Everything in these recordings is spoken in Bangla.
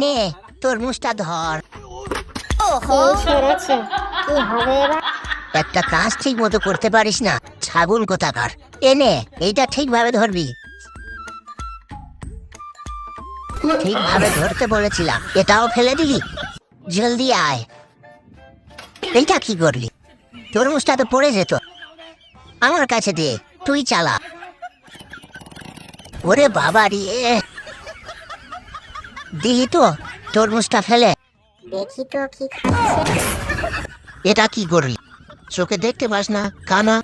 নে তরমুজটা ধর। সেরেছে কি হবে এবার? একটা কাজ ঠিক মতো করতে পারিস না, ছাগল কোথাকার। এনে এইটা ঠিকভাবে ধরবি। ঠিকভাবে ধরতে বলেছিলাম, এটাও ফেলে দিলি। জলদি আয়। এইটা কি করলি? তরমুজটা তো পড়ে যেত। আমার কাছে দে, তুই চালা। ওরে বাবা রে, দিলি তো তরমুজটা ফেলে। দেখি তো কি খাচ্ছে। এটা কি করলি? চোখে দেখতে পাস না, কানা?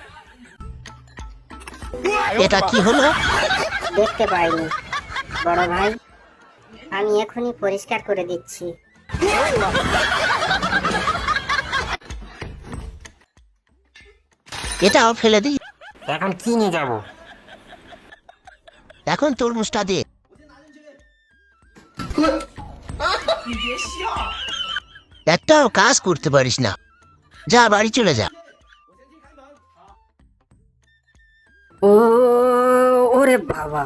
এটা কি হলো? দেখতে পাইনি বড় ভাই, আমি এখনই পরিষ্কার করে দিচ্ছি। এটাও ফেলে দিই। এখন কি নিয়ে যাব? এখন তরমুজটা দে। একটাও কাজ করতে পারিস না, যা বাড়ি চলে যা। ও ওরে বাবা,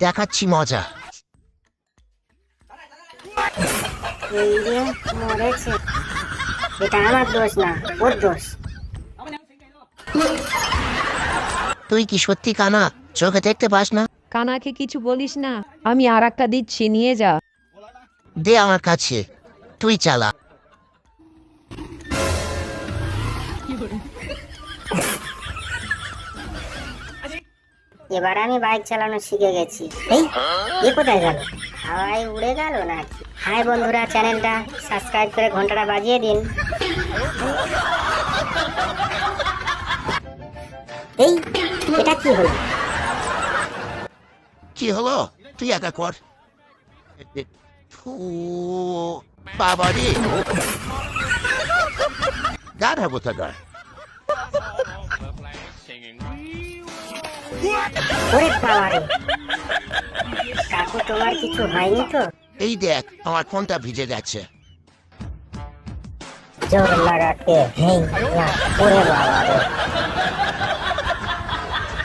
দেখাচ্ছি মজা। এই রে, মরেছে। এটা আমার দোষ না, ওর দোষ। তুই কি সত্যি কানা? চোখে দেখতে পাস না? কানাকে কিছু বলিস না, আমি আর একটা দিচ্ছি, নিয়ে যা। দে আমার কাছে, তুই চালা। এবার আমি বাইক চালানো শিখে গেছি। এই এ কোথায় গেল? হাওয়ায় উড়ে গেল নাকি? হাই বন্ধুরা, চ্যানেলটা সাবস্ক্রাইব করে ঘন্টাটা বাজিয়ে দিন। এই এটা কি হলো? কি হলো? তুই একা কর। ফু, বাবা রে, গাধা কোথাকার। ওরে বাবা রে, কাকু তোমার কিছু হয়নি তো? এই দেখ, আমার ফোনটা ভিজে যাচ্ছে। জোর লাগাকে হেই না, ওরে বাবা রে।